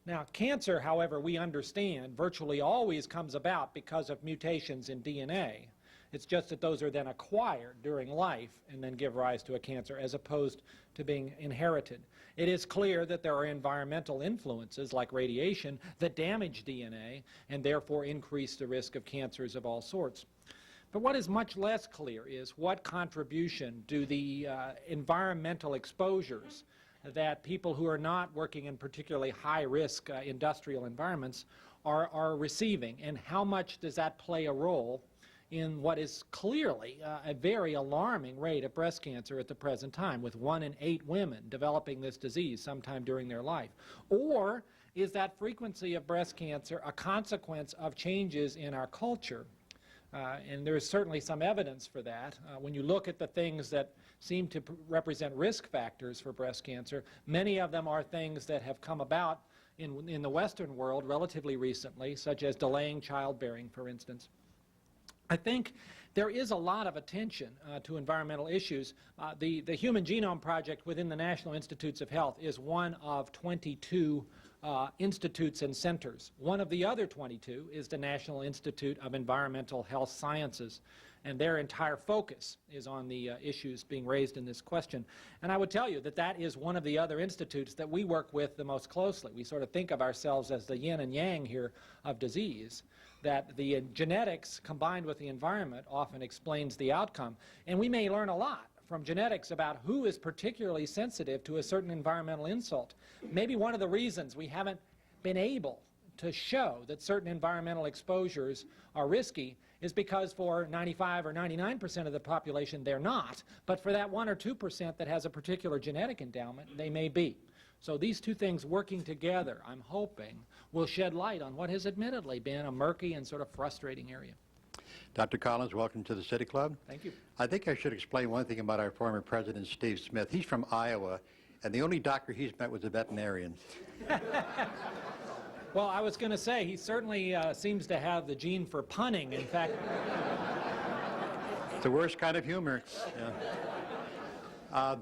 Now, cancer, however, we understand, virtually always comes about because of mutations in DNA. It's just that those are then acquired during life and then give rise to a cancer as opposed to being inherited. It is clear that there are environmental influences like radiation that damage DNA and therefore increase the risk of cancers of all sorts. But what is much less clear is what contribution do the environmental exposures that people who are not working in particularly high-risk industrial environments are receiving, and how much does that play a role in what is clearly a very alarming rate of breast cancer at the present time, with 1 in 8 women developing this disease sometime during their life? Or is that frequency of breast cancer a consequence of changes in our culture? And there is certainly some evidence for that. When you look at the things that seem to represent risk factors for breast cancer, many of them are things that have come about in the Western world relatively recently, such as delaying childbearing, for instance. I think there is a lot of attention to environmental issues. The Human Genome Project within the National Institutes of Health is one of 22 institutes and centers. One of the other 22 is the National Institute of Environmental Health Sciences, and their entire focus is on the issues being raised in this question. And I would tell you that that is one of the other institutes that we work with the most closely. We sort of think of ourselves as the yin and yang here of disease, that the genetics combined with the environment often explains the outcome. And we may learn a lot from genetics about who is particularly sensitive to a certain environmental insult. Maybe one of the reasons we haven't been able to show that certain environmental exposures are risky is because for 95 or 99% of the population they're not, but for that 1 or 2% that has a particular genetic endowment, they may be. So these two things working together, I'm hoping, will shed light on what has admittedly been a murky and sort of frustrating area. Dr. Collins, welcome to the City Club. Thank you. I think I should explain one thing about our former president, Steve Smith. He's from Iowa, and the only doctor he's met was a veterinarian. Well, I was going to say, he certainly seems to have the gene for punning. In fact, It's the worst kind of humor. Yeah.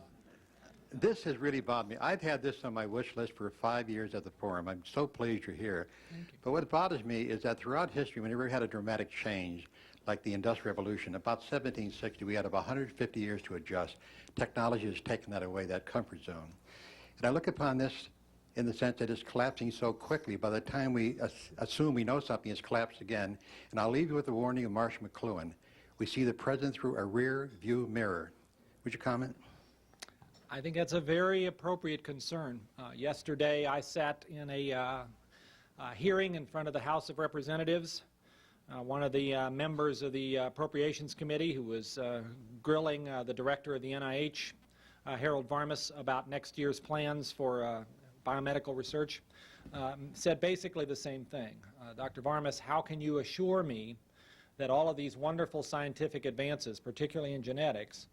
This has really bothered me. I've had this on my wish list for 5 years at the forum. I'm so pleased you're here. Thank you. But what bothers me is that throughout history, we never had a dramatic change like the Industrial Revolution. About 1760, we had about 150 years to adjust. Technology has taken that away, that comfort zone. And I look upon this in the sense that it's collapsing so quickly. By the time we assume we know something, it's collapsed again. And I'll leave you with the warning of Marsh McLuhan. We see the president through a rear view mirror. Would you comment? I think that's a very appropriate concern. Yesterday, I sat in a hearing in front of the House of Representatives. One of the members of the Appropriations Committee, who was grilling the director of the NIH, Harold Varmus, about next year's plans for biomedical research, said basically the same thing. Dr. Varmus, how can you assure me that all of these wonderful scientific advances, particularly in genetics,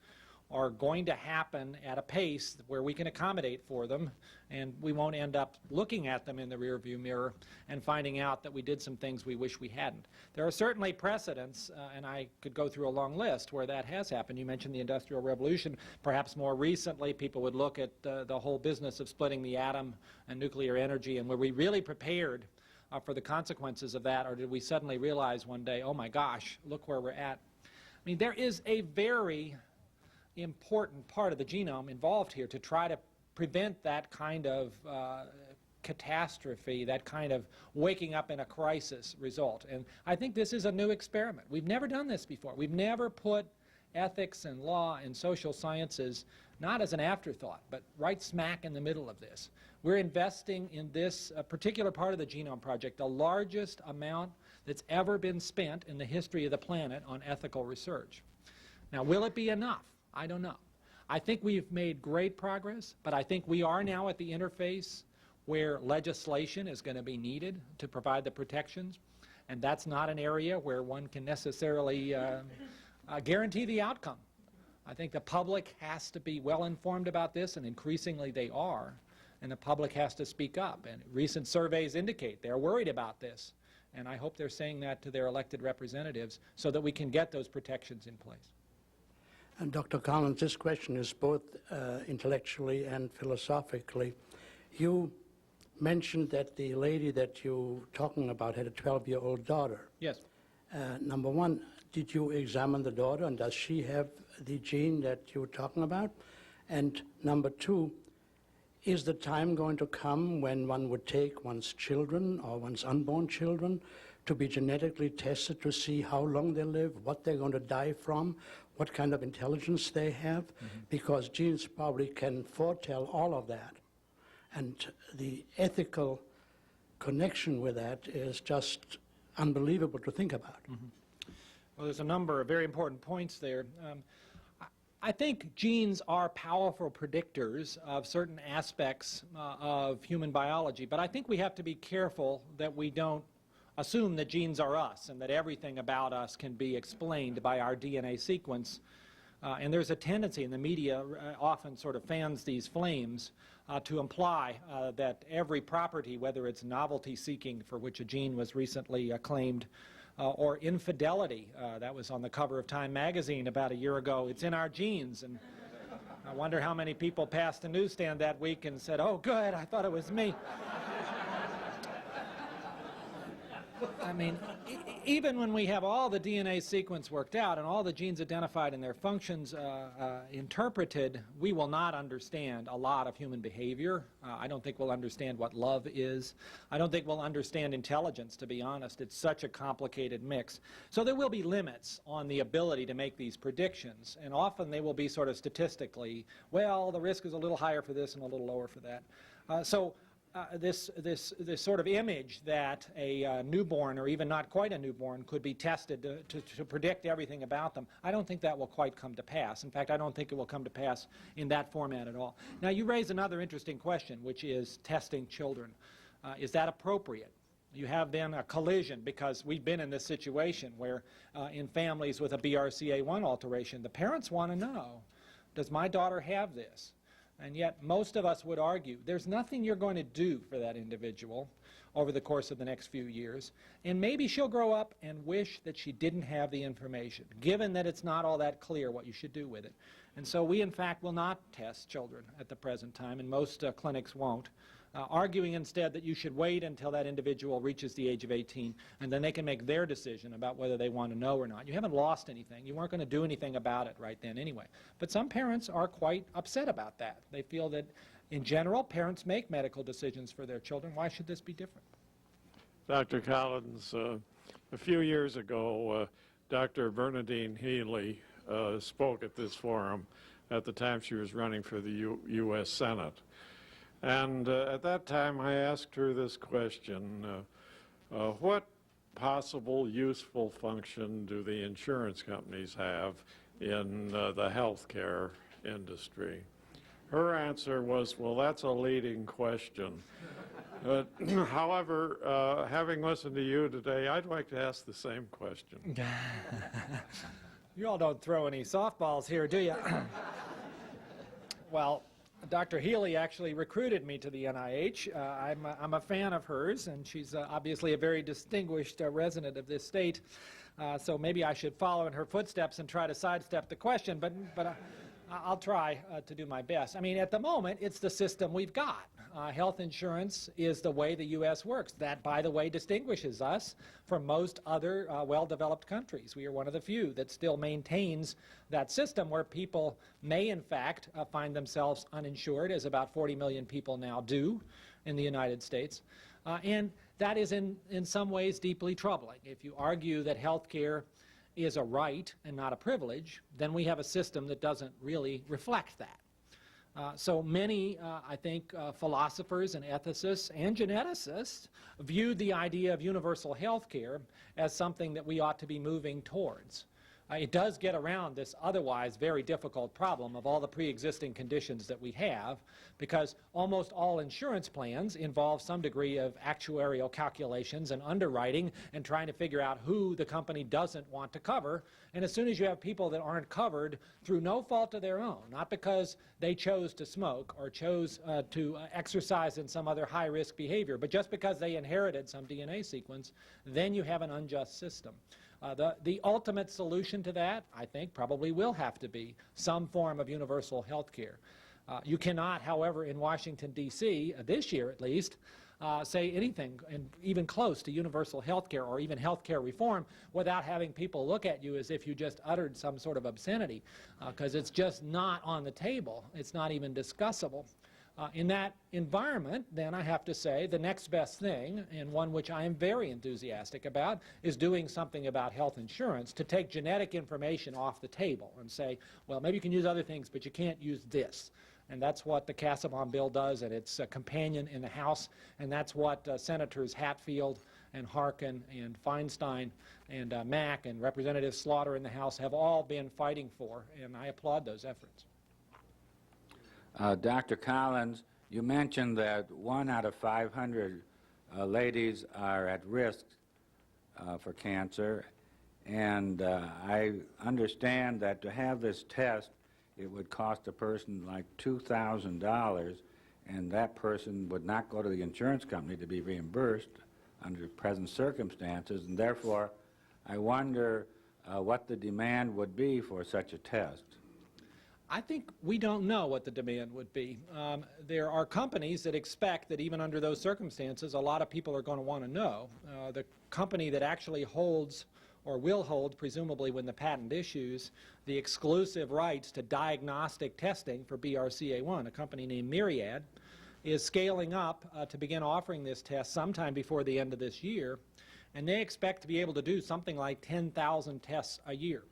are going to happen at a pace where we can accommodate for them and we won't end up looking at them in the rearview mirror and finding out that we did some things we wish we hadn't. There are certainly precedents, and I could go through a long list where that has happened. You mentioned the Industrial Revolution. Perhaps more recently, people would look at the whole business of splitting the atom and nuclear energy, and were we really prepared for the consequences of that, or did we suddenly realize one day, oh my gosh, look where we're at? I mean, there is a very important part of the genome involved here to try to prevent that kind of catastrophe, that kind of waking up in a crisis result. And I think this is a new experiment. We've never done this before. We've never put ethics and law and social sciences not as an afterthought, but right smack in the middle of this. We're investing in this particular part of the Genome Project, the largest amount that's ever been spent in the history of the planet on ethical research. Now, will it be enough? I don't know. I think we've made great progress, but I think we are now at the interface where legislation is going to be needed to provide the protections, and that's not an area where one can necessarily guarantee the outcome. I think the public has to be well informed about this, and increasingly they are, and the public has to speak up. And recent surveys indicate they're worried about this, and I hope they're saying that to their elected representatives so that we can get those protections in place. And Dr. Collins, this question is both intellectually and philosophically. You mentioned that the lady that you're talking about had a 12-year-old daughter. Yes. Number one, did you examine the daughter, and does she have the gene that you're talking about? And number two, is the time going to come when one would take one's children or one's unborn children to be genetically tested to see how long they live, what they're going to die from, what kind of intelligence they have? Because genes probably can foretell all of that. And the ethical connection with that is just unbelievable to think about. Well, there's a number of very important points there. I think genes are powerful predictors of certain aspects of human biology, but I think we have to be careful that we don't assume that genes are us and that everything about us can be explained by our DNA sequence. And there's a tendency in the media often sort of fans these flames to imply that every property, whether it's novelty seeking, for which a gene was recently claimed, or infidelity, that was on the cover of Time magazine about a year ago, it's in our genes. And I wonder how many people passed the newsstand that week and said, oh good, I thought it was me. I mean, even when we have all the DNA sequence worked out and all the genes identified and their functions interpreted, we will not understand a lot of human behavior. I don't think we'll understand what love is. I don't think we'll understand intelligence, to be honest. It's such a complicated mix. So there will be limits on the ability to make these predictions, and often they will be sort of statistically, well, the risk is a little higher for this and a little lower for that. This sort of image that a newborn, or even not quite a newborn, could be tested to predict everything about them, I don't think that will quite come to pass. In fact, I don't think it will come to pass in that format at all. Now, you raise another interesting question, which is testing children. Is that appropriate? You have then a collision, because we've been in this situation where in families with a BRCA1 alteration, the parents want to know, does my daughter have this? And yet most of us would argue there's nothing you're going to do for that individual over the course of the next few years, and maybe she'll grow up and wish that she didn't have the information, given that it's not all that clear what you should do with it. And so we in fact will not test children at the present time, and most clinics won't, arguing instead that you should wait until that individual reaches the age of 18, and then they can make their decision about whether they want to know or not. You haven't lost anything. You weren't going to do anything about it right then anyway. But some parents are quite upset about that. They feel that, in general, parents make medical decisions for their children. Why should this be different? Dr. Collins, a few years ago, Dr. Bernadine Healy spoke at this forum at the time she was running for the U.S. Senate. And at that time, I asked her this question, what possible useful function do the insurance companies have in the healthcare industry? Her answer was, well, that's a leading question. However, having listened to you today, I'd like to ask the same question. You all don't throw any softballs here, do you? Well, Dr. Healy actually recruited me to the NIH. I'm a fan of hers, and she's obviously a very distinguished resident of this state. So maybe I should follow in her footsteps and try to sidestep the question, but I'll try to do my best. I mean, at the moment, it's the system we've got. Health insurance is the way the U.S. works. That, by the way, distinguishes us from most other well-developed countries. We are one of the few that still maintains that system where people may, in fact, find themselves uninsured, as about 40 million people now do in the United States. And that is, in some ways, deeply troubling. If you argue that health care is a right and not a privilege, then we have a system that doesn't really reflect that. So many, I think, philosophers and ethicists and geneticists viewed the idea of universal health care as something that we ought to be moving towards. It does get around this otherwise very difficult problem of all the pre-existing conditions that we have, because almost all insurance plans involve some degree of actuarial calculations and underwriting and trying to figure out who the company doesn't want to cover. And as soon as you have people that aren't covered through no fault of their own, not because they chose to smoke or chose to exercise in some other high-risk behavior, but just because they inherited some DNA sequence, then you have an unjust system. The ultimate solution to that, I think, probably will have to be some form of universal health care. You cannot, however, in Washington, D.C., this year at least, say anything even close to universal health care or even health care reform without having people look at you as if you just uttered some sort of obscenity, because it's just not on the table. It's not even discussable. In that environment, then, I have to say, the next best thing, and one which I am very enthusiastic about, is doing something about health insurance to take genetic information off the table and say, well, maybe you can use other things, but you can't use this. And that's what the Casabon bill does, and its companion in the House, and that's what Senators Hatfield and Harkin and Feinstein and Mack and Representative Slaughter in the House have all been fighting for, and I applaud those efforts. Dr. Collins, you mentioned that 1 out of 500 ladies are at risk for cancer, and I understand that to have this test, it would cost a person like $2,000, and that person would not go to the insurance company to be reimbursed under present circumstances, and therefore I wonder what the demand would be for such a test. I think we don't know what the demand would be. There are companies that expect that even under those circumstances, a lot of people are going to want to know. The company that actually holds, or will hold, presumably when the patent issues, the exclusive rights to diagnostic testing for BRCA1, a company named Myriad, is scaling up to begin offering this test sometime before the end of this year, and they expect to be able to do something like 10,000 tests a year.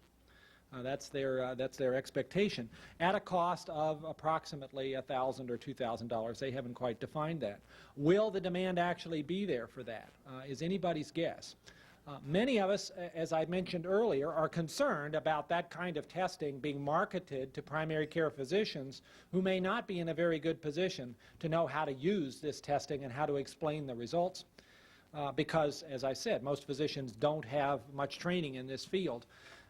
That's their expectation, at a cost of approximately $1,000 or $2,000. They haven't quite defined that. Will the demand actually be there for that? Is anybody's guess. Many of us, as I mentioned earlier, are concerned about that kind of testing being marketed to primary care physicians who may not be in a very good position to know how to use this testing and how to explain the results. Because, as I said, most physicians don't have much training in this field.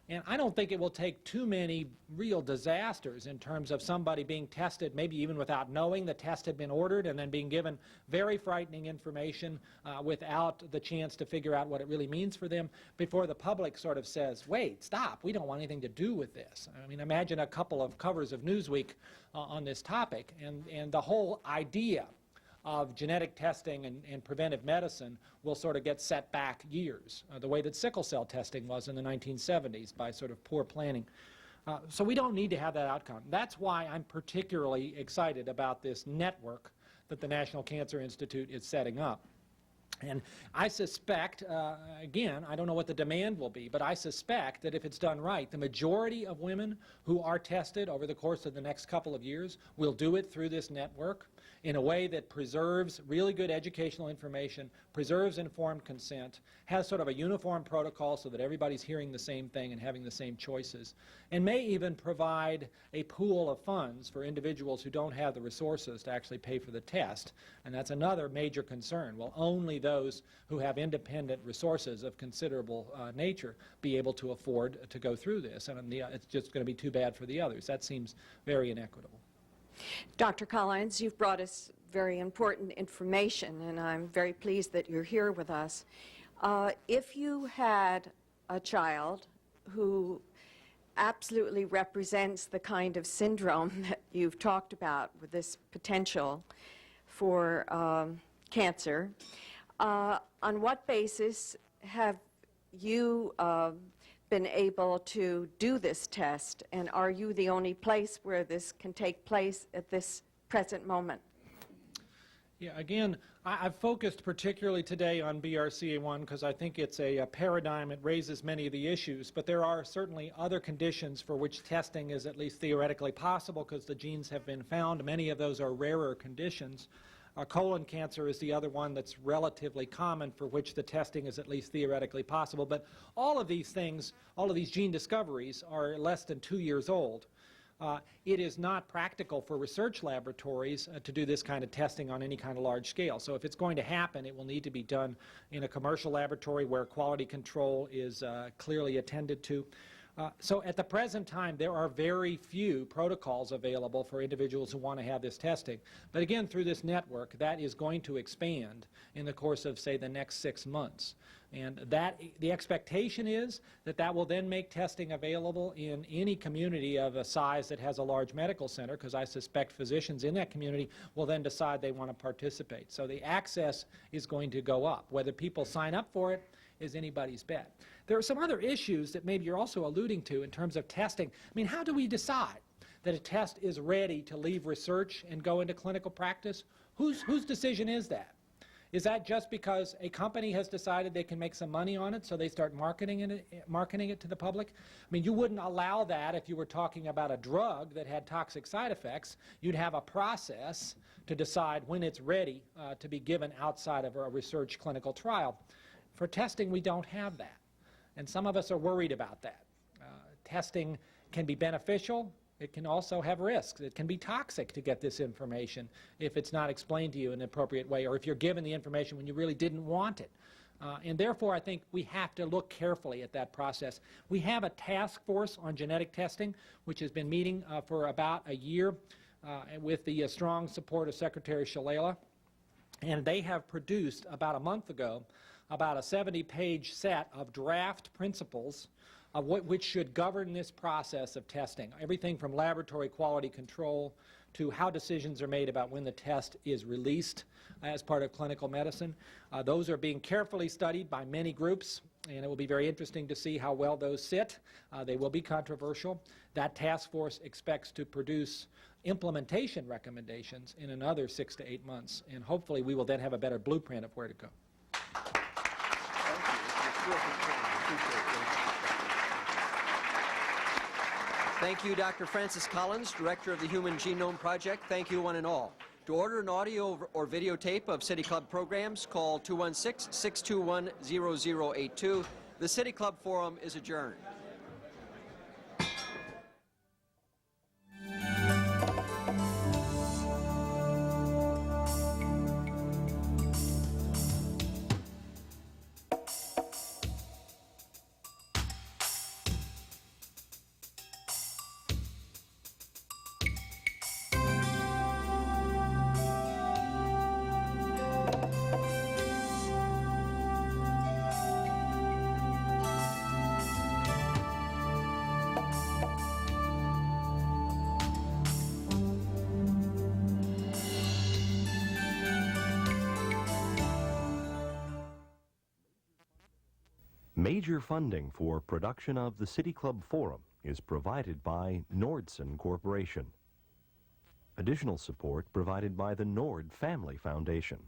And I don't think it will take too many real disasters in terms of somebody being tested, maybe even without knowing the test had been ordered, and then being given very frightening information without the chance to figure out what it really means for them, before the public sort of says, wait, stop, we don't want anything to do with this. I mean, imagine a couple of covers of Newsweek on this topic, and the whole idea of genetic testing and preventive medicine will sort of get set back years, the way that sickle cell testing was in the 1970s by sort of poor planning. So we don't need to have that outcome. That's why I'm particularly excited about this network that the National Cancer Institute is setting up. And I suspect, again, I don't know what the demand will be, but I suspect that if it's done right, the majority of women who are tested over the course of the next couple of years will do it through this network in a way that preserves really good educational information, preserves informed consent, has sort of a uniform protocol so that everybody's hearing the same thing and having the same choices, and may even provide a pool of funds for individuals who don't have the resources to actually pay for the test. And that's another major concern. Will only those who have independent resources of considerable nature be able to afford to go through this? And it's just going to be too bad for the others. That seems very inequitable. Dr. Collins, you've brought us very important information, and I'm very pleased that you're here with us. If you had a child who absolutely represents the kind of syndrome that you've talked about with this potential for cancer, on what basis have you been able to do this test, and are you the only place where this can take place at this present moment? Yeah, again, I've focused particularly today on BRCA1 because I think it's a paradigm. It raises many of the issues, but there are certainly other conditions for which testing is at least theoretically possible because the genes have been found. Many of those are rarer conditions. Colon cancer is the other one that's relatively common, for which the testing is at least theoretically possible. But all of these things, all of these gene discoveries are less than 2 years old. It is not practical for research laboratories to do this kind of testing on any kind of large scale. So if it's going to happen, it will need to be done in a commercial laboratory where quality control is clearly attended to. So at the present time, there are very few protocols available for individuals who want to have this testing. But again, through this network, that is going to expand in the course of, say, the next 6 months. And the expectation is that that will then make testing available in any community of a size that has a large medical center, because I suspect physicians in that community will then decide they want to participate. So the access is going to go up. Whether people sign up for it is anybody's bet. There are some other issues that maybe you're also alluding to in terms of testing. I mean, how do we decide that a test is ready to leave research and go into clinical practice? Whose decision is that? Is that just because a company has decided they can make some money on it, so they start marketing it to the public? I mean, you wouldn't allow that if you were talking about a drug that had toxic side effects. You'd have a process to decide when it's ready to be given outside of a research clinical trial. For testing, we don't have that, and some of us are worried about that. Testing can be beneficial. It can also have risks. It can be toxic to get this information if it's not explained to you in an appropriate way, or if you're given the information when you really didn't want it. And therefore, I think we have to look carefully at that process. We have a task force on genetic testing, which has been meeting for about a year with the strong support of Secretary Shalala. And they have produced, about a month ago, about a 70-page set of draft principles of which should govern this process of testing. Everything from laboratory quality control to how decisions are made about when the test is released as part of clinical medicine. Those are being carefully studied by many groups, and it will be very interesting to see how well those sit. They will be controversial. That task force expects to produce implementation recommendations in another 6 to 8 months, and hopefully we will then have a better blueprint of where to go. Thank you, Dr. Francis Collins, Director of the Human Genome Project. Thank you, one and all. To order an audio or videotape of City Club programs, call 216-621-0082. The City Club Forum is adjourned. Major funding for production of the City Club Forum is provided by Nordson Corporation. Additional support provided by the Nord Family Foundation.